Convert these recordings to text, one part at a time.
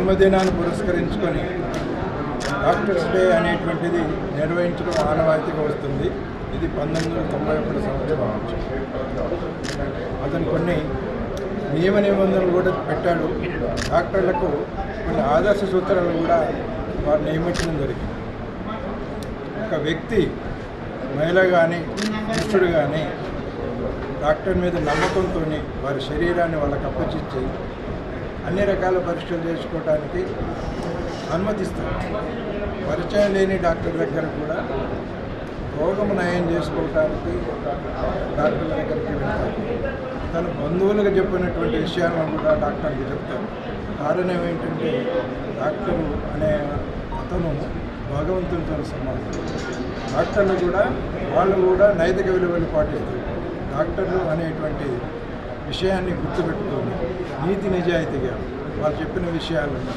జన్మదినాన్ని పురస్కరించుకొని doctors day అనేటువంటిది నిర్వహించడం ఆనవాయితీగా వస్తుంది. ఇది 1991 సంవత్సరం. అతను కొన్ని నియమ నిబంధనలు కూడా పెట్టాడు. డాక్టర్లకు కొన్ని ఆదర్శ సూత్రాలు కూడా వారు నియమించడం జరిగింది. ఒక వ్యక్తి, మహిళ కానీ పురుషుడు కానీ డాక్టర్ మీద నమ్మకంతో వారి శరీరాన్ని వాళ్ళకి అప్పచెచ్చి అన్ని రకాల పరీక్షలు చేసుకోవడానికి అనుమతిస్తారు. పరిచయం లేని డాక్టర్ దగ్గర కూడా రోగము నయం చేసుకోవడానికి డాక్టర్ల దగ్గరికి వెళ్తారు. తన బంధువులకు చెప్పినటువంటి విషయాలను కూడా డాక్టర్కి చెప్తారు. కారణం ఏంటంటే డాక్టరు అనే అతను భగవంతునితో సమానం. డాక్టర్లు కూడా వాళ్ళు కూడా నైతిక విలువలు పాటిస్తారు. డాక్టర్లు అనేటువంటి విషయాన్ని గుర్తుపెట్టుకొని నీతి నిజాయితీగా వాళ్ళు చెప్పిన విషయాలను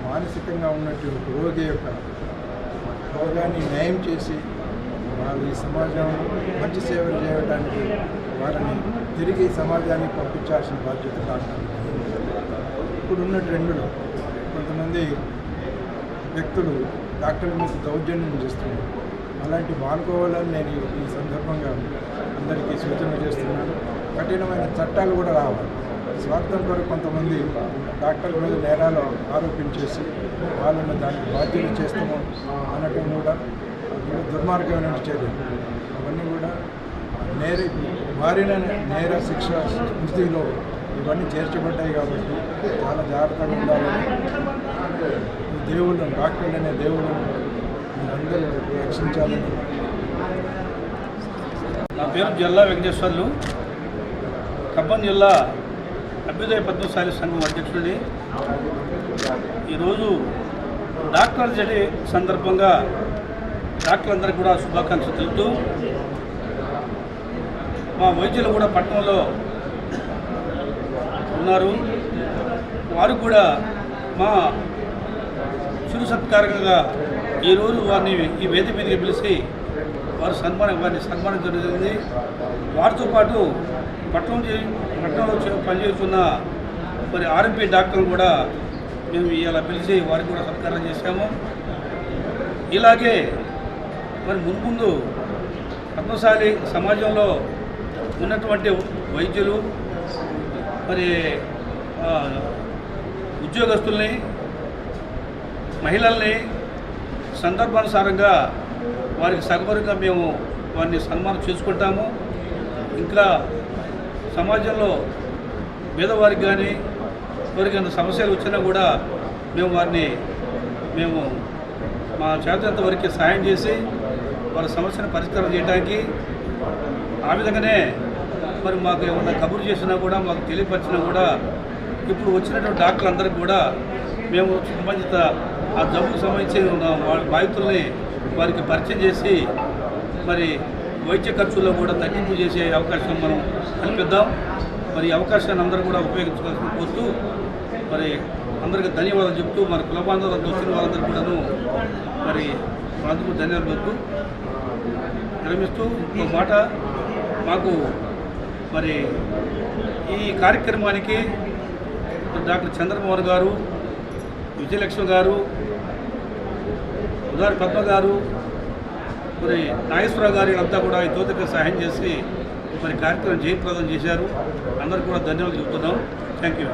మానసికంగా ఉన్నటువంటి రోగి యొక్క రోగాన్ని నయం చేసి వాళ్ళు ఈ సమాజంలో మంచి సేవలు చేయడానికి వారిని తిరిగి సమాజానికి పంపించాల్సిన బాధ్యత డాక్టర్లు. ఇప్పుడున్న ట్రెండ్లో కొంతమంది వ్యక్తులు డాక్టర్ల మీద దౌర్జన్యం చేస్తున్నారు. అలాంటి మానుకోవాలని నేను ఈ సందర్భంగా అందరికీ సూచన చేస్తున్నాను. కఠినమైన చట్టాలు కూడా రావాలి. స్వార్థం కొరకు కొంతమంది డాక్టర్ల మీద నేరాలు ఆరోపించేసి వాళ్ళని దానికి బాధ్యత చేస్తాము అనటం కూడా దుర్మార్గమైన చర్యలు. అవన్నీ కూడా మారిన నేర శిక్ష స్మృతిలో ఇవన్నీ చేర్చబడ్డాయి. కాబట్టి చాలా జాగ్రత్తగా ఉండాలని దేవుళ్ళను, డాక్టర్లు అనే దేవుళ్ళను మీరందరూ రక్షించాలని. నా పేరు జిల్లా వెంకటేశ్వర్లు, ఖమ్మం జిల్లా అభ్యుదయ పద్మశాలి సంఘం అధ్యక్షుడిని. ఈరోజు డాక్టర్ డే సందర్భంగా డాక్టర్లందరికీ కూడా శుభాకాంక్షలు తెలుపుతూ, మా వైద్యులు కూడా పట్టణంలో ఉన్నారు. వారు కూడా మా చిరు సత్కారంగా ఈరోజు వారిని ఈ వేదిక మీదకి పిలిచి వారిని సన్మానించడం జరిగింది. వారితో పాటు పట్టణంలో పనిచేస్తున్న మరి ఆర్ఎంపీ డాక్టర్లు కూడా మేము ఇలా పిలిచి వారికి కూడా సత్కారం చేశాము. ఇలాగే మరి ముందు పద్మశాలి సమాజంలో ఉన్నటువంటి వైద్యులు మరి ఉద్యోగస్తుల్ని, మహిళల్ని సందర్భానుసారంగా వారికి సగౌరవంగా మేము వారిని సన్మానం చేసుకుంటాము. ఇంకా సమాజంలో పేదవారికి కానీ ఎవరికైనా సమస్యలు వచ్చినా కూడా మేము మా చేతనంత వరకు సాయం చేసి వాళ్ళ సమస్యను పరిష్కారం చేయడానికి, ఆ విధంగానే మరి మాకు ఏమన్నా కబురు చేసినా కూడా మాకు తెలియపరిచినా కూడా ఇప్పుడు వచ్చినటువంటి డాక్టర్లందరికీ కూడా మేము సంబంధిత ఆ జబ్బుకు సంబంధించిన వాళ్ళ బాధితుల్ని వారికి పరిచయం చేసి మరి వైద్య ఖర్చుల్లో కూడా తగ్గింపు చేసే అవకాశం మనం కల్పిద్దాం. మరి ఈ అవకాశాన్ని అందరూ కూడా ఉపయోగించుకోవాల్సి కోరుతూ మరి అందరికీ ధన్యవాదాలు చెప్తూ, మరి కుల బాంధవులకు వచ్చిన వాళ్ళందరూ కూడాను మరి అందుకు ధన్యవాదాలు చెప్తూ విరమిస్తూ, ఇంకో మాట, మాకు మరి ఈ కార్యక్రమానికి డాక్టర్ చంద్రమోహన్ గారు, విజయలక్ష్మి గారు, ఉదారి పద్మ గారు, మరి నాగేశ్వరరావు గారు అంతా కూడా ఈ దోతకి సహాయం చేసి మరి కార్యక్రమం జయప్రదం చేశారు. అందరికీ కూడా ధన్యవాదాలు చెప్తున్నాం. Thank you.